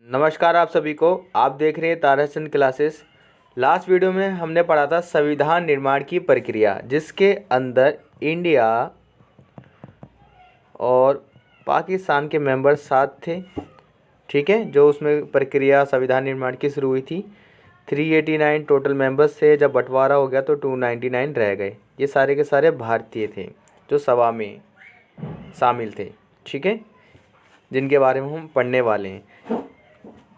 नमस्कार आप सभी को। आप देख रहे हैं ताराचंद क्लासेस। लास्ट वीडियो में हमने पढ़ा था संविधान निर्माण की प्रक्रिया, जिसके अंदर इंडिया और पाकिस्तान के मेंबर साथ थे। ठीक है, जो उसमें प्रक्रिया संविधान निर्माण की शुरू हुई थी। 389 टोटल मेंबर्स थे। जब बंटवारा हो गया तो 299 रह गए। ये सारे के सारे भारतीय थे जो सभा में शामिल थे। ठीक है, जिनके बारे में हम पढ़ने वाले हैं।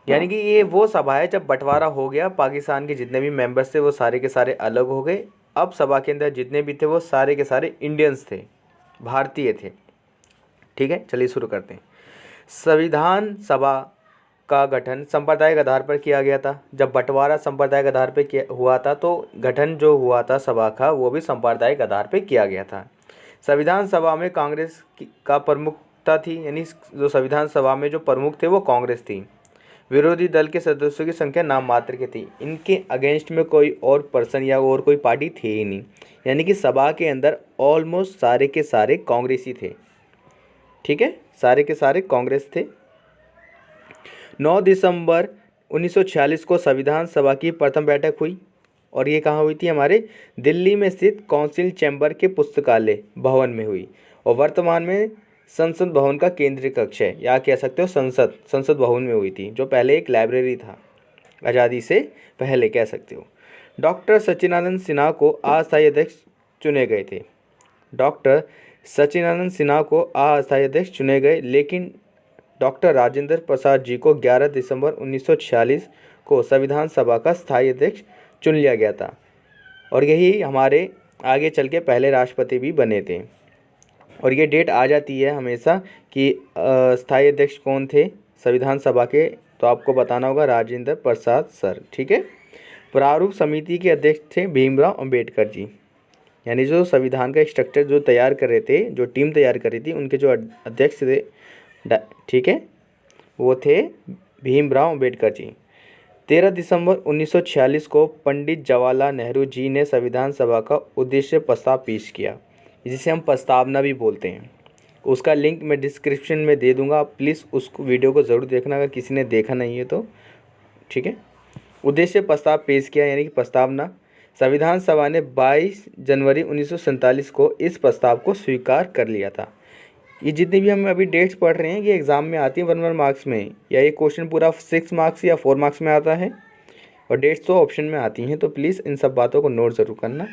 यानी कि ये वो सभा है जब बंटवारा हो गया, पाकिस्तान के जितने भी मेंबर्स थे वो सारे के सारे अलग हो गए। अब सभा के अंदर जितने भी थे वो सारे के सारे इंडियंस थे, भारतीय थे। ठीक है, चलिए शुरू करते हैं। संविधान सभा का गठन सांप्रदायिक आधार पर किया गया था। जब बंटवारा सांप्रदायिक आधार पर हुआ था तो गठन जो हुआ था सभा का वो भी सांप्रदायिक आधार पर किया गया था। संविधान सभा में कांग्रेस का प्रमुखता थी, यानी जो संविधान सभा में जो प्रमुख थे वो कांग्रेस थी। विरोधी दल के सदस्यों की संख्या नाम मात्र की थी। इनके अगेंस्ट में कोई और पर्सन या और कोई पार्टी थे ही नहीं, यानी कि सभा के अंदर ऑलमोस्ट सारे के सारे कांग्रेसी थे। ठीक है, सारे के सारे कांग्रेस थे। 9 दिसंबर 1946 को संविधान सभा की प्रथम बैठक हुई और ये कहाँ हुई थी? हमारे दिल्ली में स्थित काउंसिल चैम्बर के पुस्तकालय भवन में हुई और वर्तमान में संसद भवन का केंद्रीय कक्ष है, या कह सकते हो संसद भवन में हुई थी, जो पहले एक लाइब्रेरी था, आज़ादी से पहले कह सकते हो। डॉक्टर सच्चिदानंद सिन्हा को अस्थायी अध्यक्ष चुने गए थे। डॉक्टर सच्चिदानंद सिन्हा को अस्थायी अध्यक्ष चुने गए, लेकिन डॉक्टर राजेंद्र प्रसाद जी को 11 दिसंबर 1946 को संविधान सभा का स्थायी अध्यक्ष चुन लिया गया था और यही हमारे आगे चल के पहले राष्ट्रपति भी बने थे। और ये डेट आ जाती है हमेशा कि स्थायी अध्यक्ष कौन थे संविधान सभा के, तो आपको बताना होगा राजेंद्र प्रसाद सर। ठीक है, प्रारूप समिति के अध्यक्ष थे भीमराव अंबेडकर जी, यानी जो संविधान का स्ट्रक्चर जो तैयार कर रहे थे, जो टीम तैयार कर रही थी, उनके जो अध्यक्ष थे, ठीक है, वो थे भीमराव अंबेडकर जी। 13 दिसंबर 1946 को पंडित जवाहरलाल नेहरू जी ने संविधान सभा का उद्देश्य प्रस्ताव पेश किया, जिसे हम प्रस्तावना भी बोलते हैं। उसका लिंक मैं डिस्क्रिप्शन में दे दूंगा, आप प्लीज़ उस वीडियो को ज़रूर देखना अगर किसी ने देखा नहीं है तो। ठीक है, उद्देश्य प्रस्ताव पेश किया यानी कि प्रस्तावना। संविधान सभा ने 22 जनवरी 1947 को इस प्रस्ताव को स्वीकार कर लिया था। ये जितनी भी हम अभी डेट्स पढ़ रहे हैं ये एग्ज़ाम में आती हैं 1 मार्क्स में, या ये क्वेश्चन पूरा 6 मार्क्स या 4 मार्क्स में आता है, और डेट्स तो ऑप्शन में आती हैं, तो प्लीज़ इन सब बातों को नोट ज़रूर करना।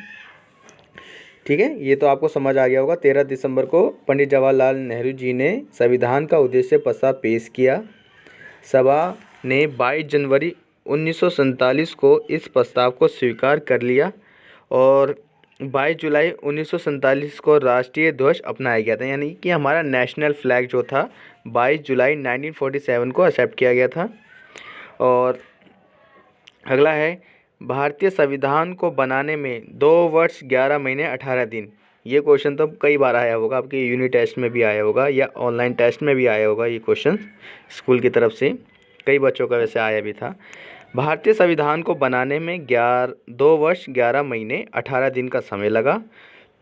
ठीक है, ये तो आपको समझ आ गया होगा। 13 दिसंबर को पंडित जवाहरलाल नेहरू जी ने संविधान का उद्देश्य प्रस्ताव पेश किया। सभा ने 22 जनवरी 1947 को इस प्रस्ताव को स्वीकार कर लिया और 22 जुलाई 1947 को राष्ट्रीय ध्वज अपनाया गया था, यानी कि हमारा नेशनल फ्लैग जो था 22 जुलाई 1947 को एक्सेप्ट किया गया था। और अगला है, भारतीय संविधान को बनाने में 2 वर्ष 11 महीने 18 दिन। ये क्वेश्चन तो कई बार आया होगा, आपके यूनिट टेस्ट में भी आया होगा या ऑनलाइन टेस्ट में भी आया होगा। ये क्वेश्चन स्कूल की तरफ से कई बच्चों का वैसे आया भी था। भारतीय संविधान को बनाने में 2 वर्ष 11 महीने 18 दिन का समय लगा।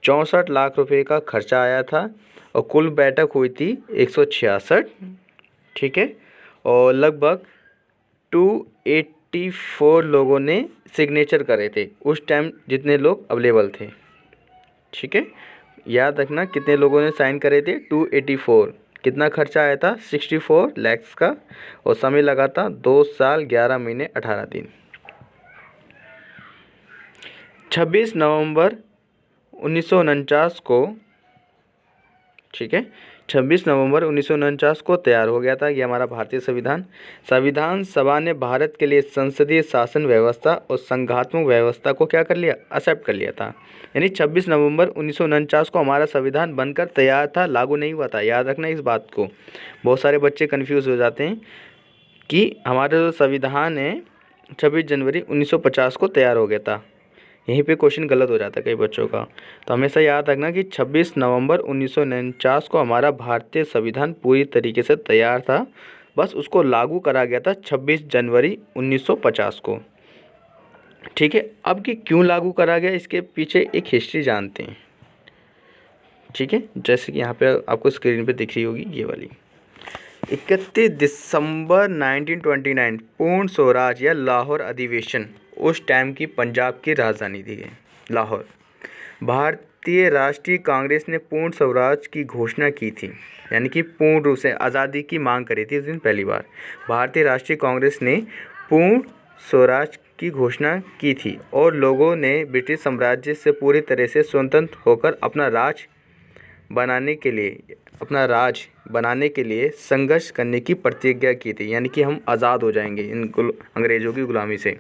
64 लाख रुपए का खर्चा आया था और कुल बैठक हुई थी 166। ठीक है, और लगभग 284 लोगों ने सिग्नेचर करे थे उस टाइम, जितने लोग अवेलेबल थे। ठीक है, याद रखना कितने लोगों ने साइन करे थे, 284। कितना खर्चा आया था? 64 लाख का, और समय लगा था 2 साल 11 महीने 18 दिन। 26 नवंबर 1949 को, ठीक है, 26 नवंबर 1949 को तैयार हो गया था ये हमारा भारतीय संविधान। संविधान सभा ने भारत के लिए संसदीय शासन व्यवस्था और संघात्मक व्यवस्था को क्या कर लिया? एक्सेप्ट कर लिया था। यानी 26 नवंबर 1949 को हमारा संविधान बनकर तैयार था, लागू नहीं हुआ था। याद रखना इस बात को, बहुत सारे बच्चे कन्फ्यूज़ हो जाते हैं कि हमारा जो संविधान है 26 जनवरी 1950 को तैयार हो गया था। यहीं पे क्वेश्चन गलत हो जाता है कई बच्चों का, तो हमेशा याद रखना कि 26 नवंबर 1949 को हमारा भारतीय संविधान पूरी तरीके से तैयार था, बस उसको लागू करा गया था 26 जनवरी 1950 को। ठीक है, अब कि क्यों लागू करा गया इसके पीछे एक हिस्ट्री जानते हैं। ठीक है, जैसे कि यहाँ पे आपको स्क्रीन पे दिख रही होगी ये वाली। 31 दिसंबर 1929 पूर्ण स्वराज या लाहौर अधिवेशन उस टाइम की पंजाब की राजधानी थी लाहौर। भारतीय राष्ट्रीय कांग्रेस ने पूर्ण स्वराज की घोषणा की थी, यानी कि पूर्ण रूप से आज़ादी की मांग करी थी उस दिन पहली बार। भारतीय राष्ट्रीय कांग्रेस ने पूर्ण स्वराज की घोषणा की थी और लोगों ने ब्रिटिश साम्राज्य से पूरी तरह से स्वतंत्र होकर अपना राज बनाने के लिए संघर्ष करने की प्रतिज्ञा की थी, यानी कि हम आज़ाद हो जाएंगे इन अंग्रेज़ों की गुलामी से।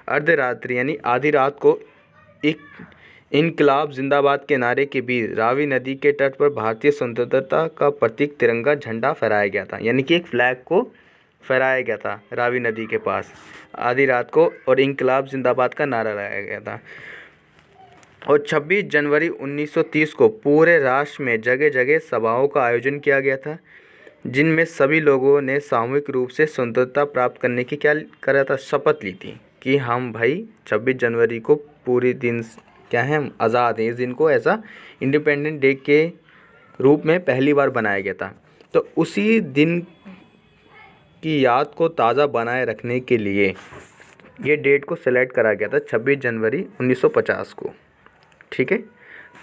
अर्धरात्रि यानी आधी रात को इनकलाब जिंदाबाद के नारे के बीच रावी नदी के तट पर भारतीय स्वतंत्रता का प्रतीक तिरंगा झंडा फहराया गया था, यानी कि एक फ्लैग को फहराया गया था रावी नदी के पास आधी रात को, और इनकलाब जिंदाबाद का नारा लगाया गया था। और 26 जनवरी 1930 को पूरे राष्ट्र में जगह जगह सभाओं का आयोजन किया गया था, जिनमें सभी लोगों ने सामूहिक रूप से स्वतंत्रता प्राप्त करने की क्या करा था, शपथ ली थी कि हम भाई 26 जनवरी को पूरे दिन क्या है, हम आज़ाद हैं। इस दिन को ऐसा इंडिपेंडेंट डे के रूप में पहली बार बनाया गया था। तो उसी दिन की याद को ताज़ा बनाए रखने के लिए ये डेट को सेलेक्ट करा गया था 26 जनवरी 1950 को। ठीक है,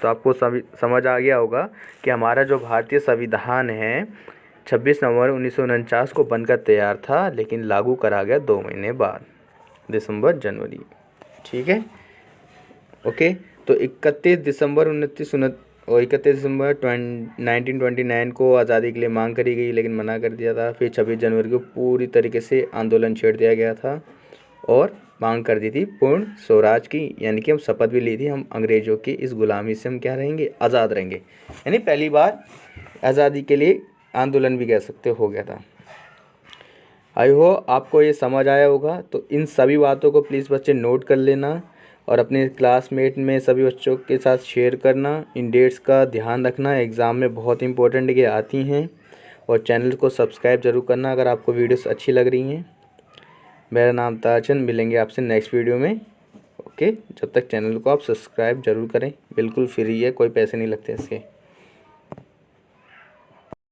तो आपको समझ आ गया होगा कि हमारा जो भारतीय संविधान है 26 नवंबर 1949 को बनकर तैयार था, लेकिन लागू करा गया 2 महीने बाद, दिसंबर जनवरी। ठीक है, ओके। तो 31 दिसंबर 1929 को आज़ादी के लिए मांग करी गई, लेकिन मना कर दिया था। फिर 26 जनवरी को पूरी तरीके से आंदोलन छेड़ दिया गया था और मांग कर दी थी पूर्ण स्वराज की, यानी कि हम शपथ भी ली थी हम अंग्रेज़ों की इस गुलामी से हम क्या रहेंगे, आज़ाद रहेंगे। यानी पहली बार आज़ादी के लिए आंदोलन भी कह सकते हो गया था। आई होप आपको ये समझ आया होगा। तो इन सभी बातों को प्लीज़ बच्चे नोट कर लेना और अपने क्लासमेट में सभी बच्चों के साथ शेयर करना। इन डेट्स का ध्यान रखना, एग्ज़ाम में बहुत इंपॉर्टेंट ये आती हैं। और चैनल को सब्सक्राइब ज़रूर करना अगर आपको वीडियोस अच्छी लग रही हैं। मेरा नाम ताजचंद, मिलेंगे आपसे नेक्स्ट वीडियो में। ओके, जब तक चैनल को आप सब्सक्राइब ज़रूर करें, बिल्कुल फ्री है, कोई पैसे नहीं लगते इसके।